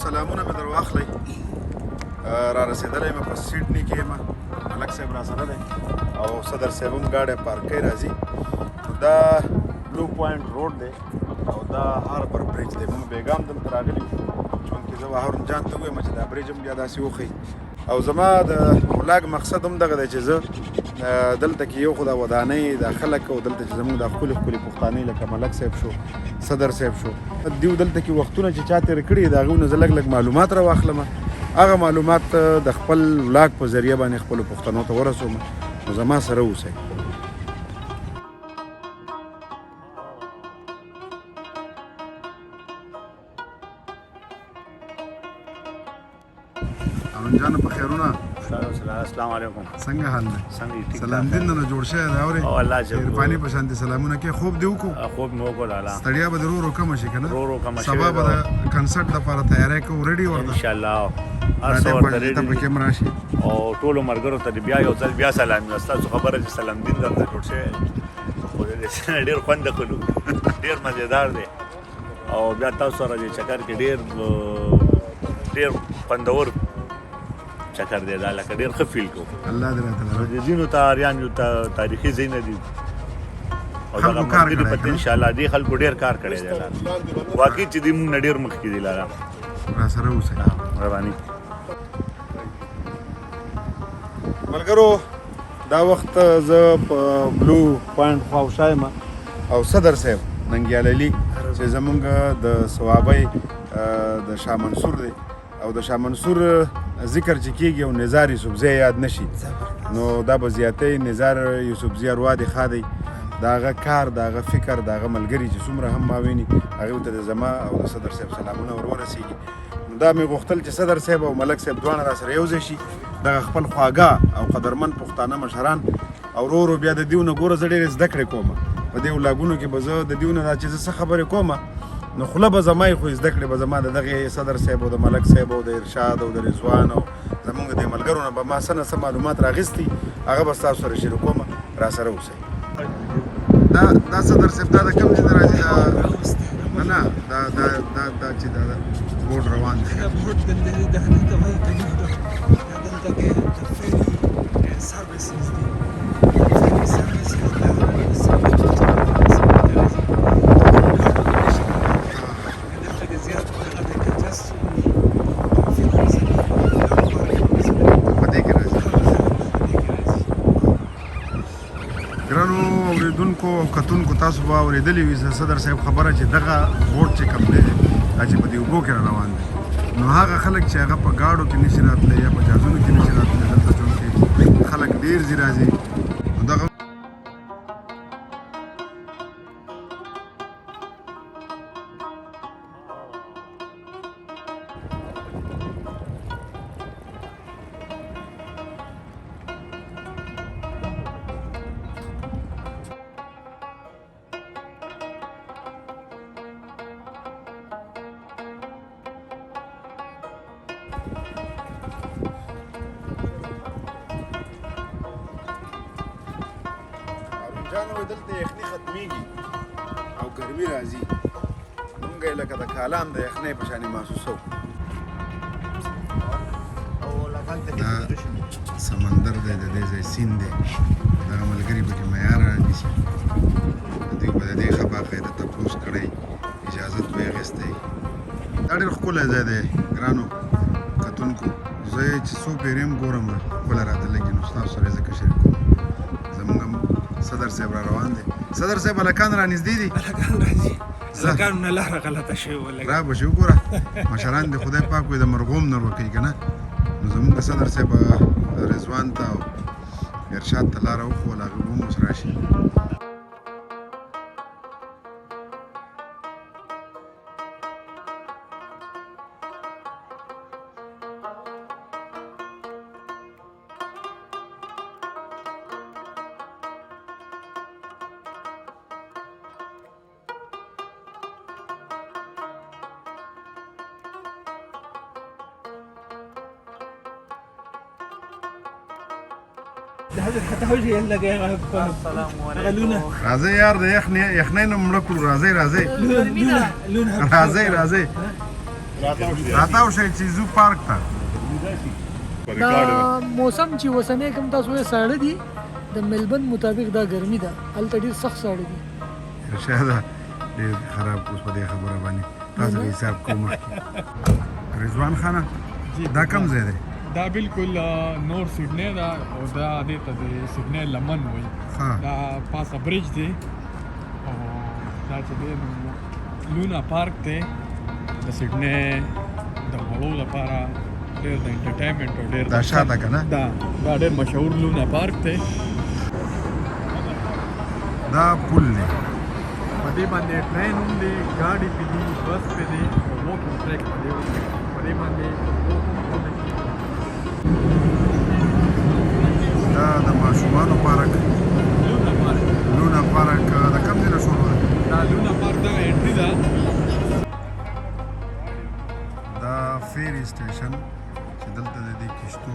سلامونه مې در واخلئ. را رسېدلی یم په سیډني کې یم. ملک صاحب را سره دی او صدر صاحب هم ګاډی پارک کوي راځي. دا بلو پوینټ روډ دی او دا هاربر برج دی. موږ بیګام دلته راغلي یو چونکې زه هارون جان ته ووایم چې دا برج هم بیا داسې وښیي. او زما د ولاګ مقصد هم دغه دی چې زه دلته کې یو خو دا ودانۍ دا خلک او دلته چې زموږ دا ښکلي ښکلي پښتانۍ لکه ملک صاحب شو صدر صاحب شو دیو دلته کې وختونه چې چا تېر کړي د هغو نه زه لږ لږ معلومات را واخلم. هغه معلومات د خپل ولاګ په ذریعه باندې خپلو پښتنو ته ورسوم. نو زما سره اوسئ. هارون جان په خیرونه. السلام علیکم. څنګه حال دی؟ څنګه ټیک سلام دین نه جوړ شوی دی اورې؟ او الله جل عرفاني په شانتې سلامونه کې خوب دی وکړو؟ خوب مې وکړ الله. ستړیا به د ورو کمه شي که نه؟ ورو کمه شي. سبا به د کنسرټ لپاره تیاری کوو. ریډي ورته انشاءالله هر څه راځئ ورته پښتو ته پکې هم راشي. او ټولو ملګرو ته بیا یو ځل بیا سلام وي. ستاسو خبره چې سلام دین درته جوړ شوی خو ډېر خوند اخلو. ډېر مزېدار دی او بیا تاسو سره د چکر کې ډېر خوندور چکر دی. دا لکه ډېر ښه فیل کوو. الله دې راته د ځینو تاریخي ځایونه دي او دغه ملګري په انشاءالله دې خلکو ډېر کار کړی دی. واقعي چې دوی موږ نه ډېر مخکې دي لاره را سره اوسئ. مهرباني. ملګرو دا وخت زه په بلو پوینټ خواوشا یم او صدر صاحب ننګیال علي چې زمونږ د صوابۍ د شاه منصور دی او د شاه منصور ذکر چې کېږي او نظار یوسفزی یاد نشي نو دا به زیاتی نظار یوسفزی اروا دې ښه دی. د هغه کار د هغه فکر د هغه ملګري چې څومره هم ما ویني هغوی ته د زما او د صدر صاحب سلامونه ور ورسېږي. نو دا مې غوښتل چې صدر صاحب او ملک صاحب دواړه را سره یو ځای شي. دغه خپل خواږه او قدرمن پښتانه مشران او ورو ورو بیا د دیو نه ګوره زه ډېرې زده کړې کوم په دې ولاګونو کې به زه د دیو نه دا چې زه څه خبرې کوم نو خوله به زما خو زده کړې به زما د دغې صدر صاحب او د ملک صاحب او د ارشاد او د رضوان او زمونږ د ملګرو نه به ما څه نه څه معلومات راغستي هغه به ستاسو سره شریکوم. را سره اوسئ. دا صدر صاحب دا د کوم ځای نه راځي؟ نه نه دا چې دا بورډ روان دی. دا بورډ د هلته وایي دلته کې د فیری سروسز دي. فیری سروسز اوریدونکو او کتونکو تاسو به اورېدلي وي صدر صاحب خبره چې دغه بوټ چې کوم دی دا چې په دې اوبو کې را روان دی نو هغه خلک چې هغه په ګاډو کې نشي راتلی یا په جهازونو کې نشي راتلی دلته چونکې خلک ډېر ځي راځي نو دغه دلته یخني ختمیږي او ګرمي راځي مونږ یې لکه د کالام د یخنۍ په شانې محسوسوو. دا سمندر دی د دې ځای سیند دی دغه ملګري پکې معیار رانیسي دوی به د دې ښه باقاعده تپوس کړی اجازت به یې اخیستی. دا ډېر ښکلی ځای دی ګرانو کتونکو. زه یې چې څو پیرې هم ګورم ښکلی راته لګي نو ستاسو سره یې ځکه شریکوم. زمونږ صدر صاحب را روان دی. صدر صاحب هلکان را نږدې دي؟ هلکان راځي. هلکانو نه لاره غلطه شوې ولګي. را به شي وګوره مشران دې خدای پاک وي د مرغوم نه روکوي که نه نو زمونږ صدر صاحب رضوان ته او ارشاد ته لاره وښول هغوی به هم اوس راشي. راځئ یار د یخنۍ نه مړه کړو. راځئ راځئ راځئ راځئ راتاو شئ چې زو پارک ته دا موسم چې وسنۍ کوم تاسو یې ساړه دي د ملبن مطابق دا ګرمي ده هلته ډېر سخت ساړه دي شاید ډېر خراب اوس په دې خبره باندې تاسو حساب کوم رضوان خانه دا کوم ځای دی دا بالکل نور سیډنی ده او دا دې ته د سیډنی لمن وایي دا پاسه برج دی او دا چې دی لونا پارک دی د سیډنی د وړو لپاره ډېر د انټرټینمنټ او ډېر دا شاته که نه دا ډېر مشهور لونا پارک دی دا پل دی په دې باندې ټرین هم دی ګاډي پې دي بس پې دی او واکینګ ټریک په دې باندې دا د ماشومانو پارک لونا پارک د کوم ځای نه شروع دی دا لونا پارک دغه انټري ده دا فیری سټیشن چې دلته د دې کشتو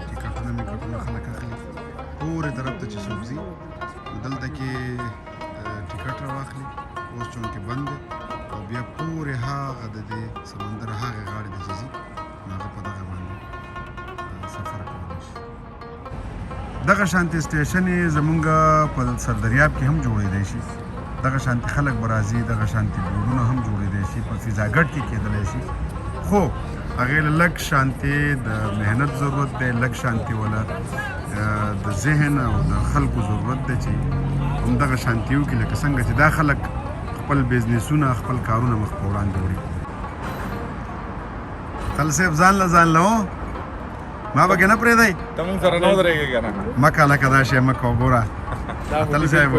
ټیکټونه میکټونه خلک اخلي پورې طرف ته چې څوک ځي دلته کې ټیکټ راواخلي اوس چونکې بند دی او بیا پورې هغه د دې سمندر هغې غاړې ته چې ځي نو هغه په دغه باندې سفر کولی شي دغه شانتې سټیشن یې زمونږ په سردریاب کې هم جوړېدی شي دغه شانتې خلک به راځي دغه شانتې بورډونه هم جوړېدی شي په فضاګټ کې کېدلی شي خو هغې له لږ شانتې د محنت ضرورت دی لږ شانتې وله د ذهن او د خلکو ضرورت دی چې همدغه شانتې وکړي لکه څنګه چې دا خلک خپل بزنسونه خپل کارونه مخ په وړاندې وړي تل صاحب ځان له ما به که نه پرېږدی ته مونږ سره نه ودرېږې که نه مه کوه لکه دا شی مه کوه ګوره اتل صاحب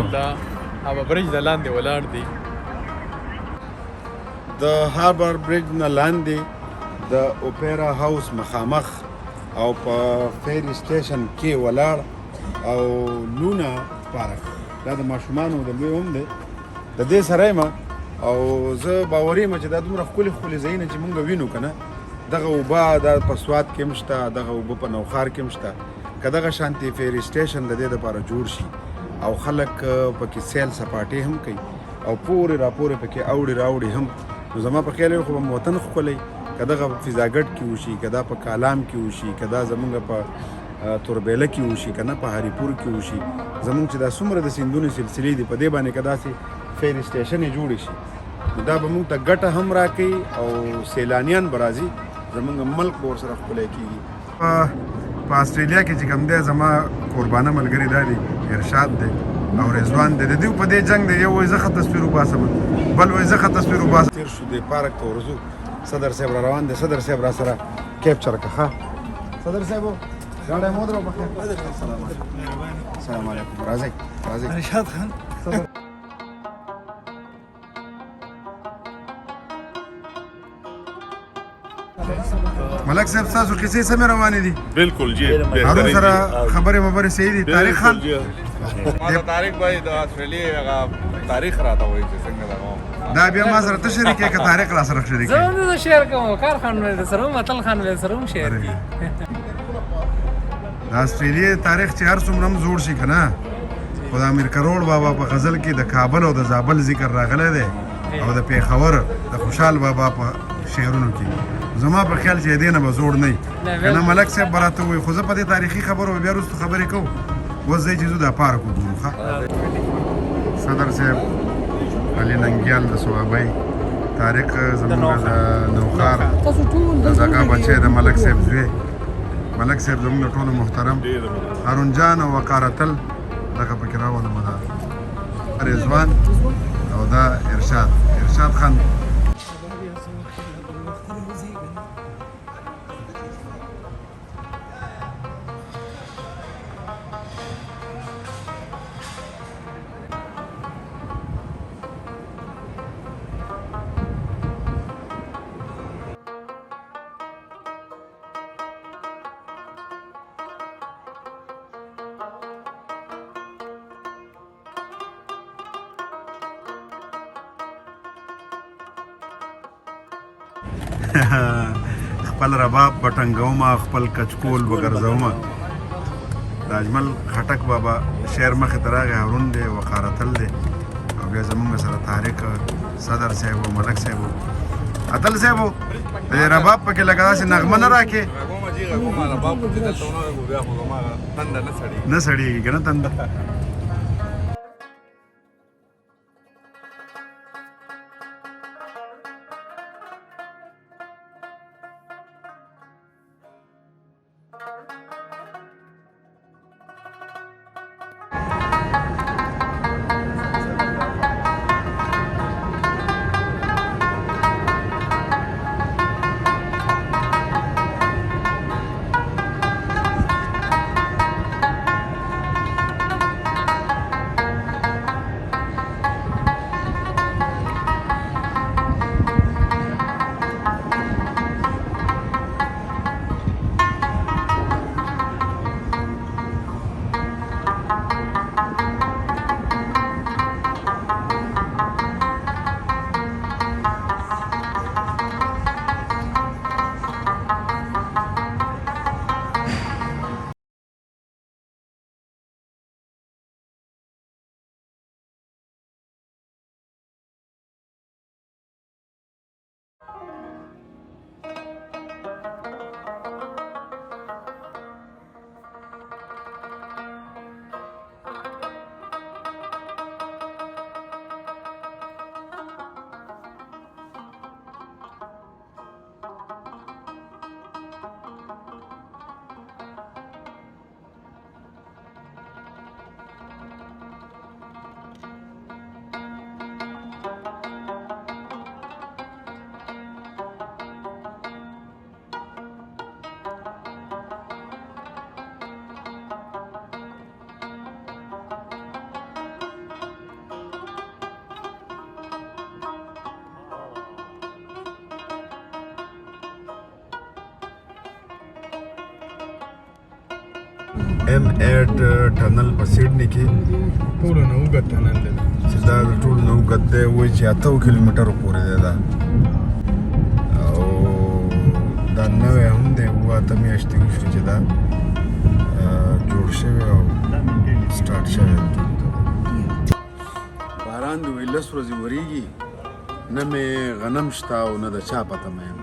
هغه برج د لاندې ولاړ دی د هاربر برج نه لاندې د اوپیرا هاوس مخامخ او په فیری سټیشن کې ولاړ او لونا پارک دا د ماشومانو د لوی هم دی د دې سره یم او زه باوري یم چې دا دومره ښکلي ښکلي ځایونه چې مونږ وینو که نه دغه اوبه دا په سوات کې هم شته دغه اوبه په نوښار کې هم شته که دغه شانتې فیری سټیشن د دې دپاره جوړ شي او خلک پکې سیل سپاټې هم کوي او پورې راپورې پکې اوړي راوړي هم نو زما په خیال خو به وطن ښکلی که دغه فضاګټ کې وشي که دا په کالام کې وشي که دا زمونږ په توربیله کې وشي که نه په هریپور کې وشي زمونږ چې دا څومره د سیندونو سلسلې دي په دې باندې که داسې فیری سټیشن یې جوړې شي نو دا به مونږ ته ګټه هم راکوي او سیلانیان به راځي زمونږ ملک به ورسره ښکلی کېږي په آسټرالیا کې چې کوم دی زما قربانه ملګري دا دی ارشاد دی او رضوان دی د دوی په دې جنګ دی یو وایي زه ښه تصویر وباسم بل وایي زه ښه تصویر وباسم تېر شو دې پارک ته ورځو صدر صاحب را روان دی صدر صاحب را سره کیپچر که ښه صدر صاحب ګاډی مو درو بخیر السلام علیکم راځئ ارشاد خان ملک صاحب تاسو کیسې سمې روانې دي بالکل جی هارون سره خبرې مبرې صحیح دي تاریخ خان ما ته تاریخ وایي د آسټرالیا هغه تاریخ راته وایي چې څنګه دغه دا بیا ما سره ته شریک یې که تاریخ را سره شریک زه هم زه شیر کوم کار خان مې سره هم اتل خان مې سره هم شیر کی د آسټرالیا تاریخ چې هر څومره هم زوړ شي که نه خو د امیر کروړ بابا په غزل کې د کابل او د زابل ذکر راغلی دی او د پیښور د خوشحال بابا په شعرونو کې زما په خیال چې دې نه به زوړ نه وي که نه ملک صاحب به راته ووایي خو زه په دې تاریخي خبرو بیا وروستو خبرې کوو اوس ځئ چې زو دا پارک وګورو ښه صدر صاحب علي ننګیال د صوابۍ طارق زموږ د نوښار د دغه بچی د ملک صاحب زوی ملک صاحب زموږ د ټولو محترم هارون جان او وقار اتل دغه پکې راولم دا رضوان او دا ارشاد خان خپل رباب بټنګومه خپل کچکول وګرځومه د اجمل خټک بابا شعر مخې ته راغی هارون دی وقار اتل دی او بیا زموږ سره طارق صدر صاحب او ملک صاحب اتل صاحب د رباب پکې لګا داسې نغمه نه راکې غوما جی غوما رباب چې دلته ونه بیا خو ما تنده نه سړي نه سړېږي که نه تنده M8 ټنل په سیډني کې ټولو نه اوږد ټنل دی چې دا د ټولو نه اوږد دی وایي چې 8 کیلومترو پورې دی دا او دا نوی هم دی 8 میاشتې وشوې چې دا جوړ شوی او سټارټ شوی باران د 10 ورځې ورېږي نه مې غنم شته او نه د چا پته مې یم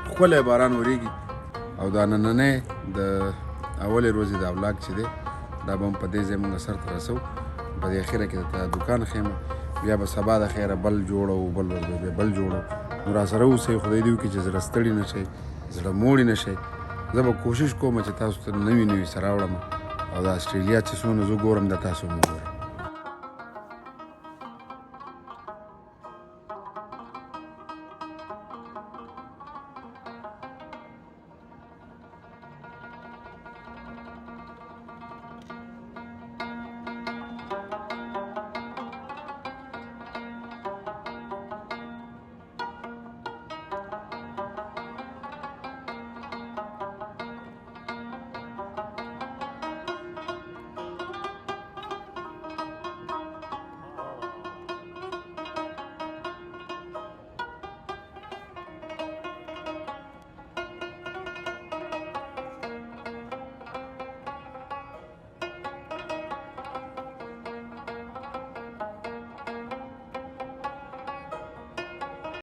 ښکلی باران ورېږي او دا نننی د اولې ورځې دا ولاګ چې دی دا به هم په دې ځای مونږ سر ته رسو په دې اخره کې درته دوکان ښیم بیا به سبا د خیره بل جوړو بل ورځ به بیا بل جوړو نو راسره اوسئ خدای دې وکړي چې زړه ستړي نه شئ زړه موړي نه شئ زه به کوشش کوم چې تاسو ته نوي نوي سره راوړم او د اسټرالیا چې څونه زه ګورم د تاسو هم وګورئ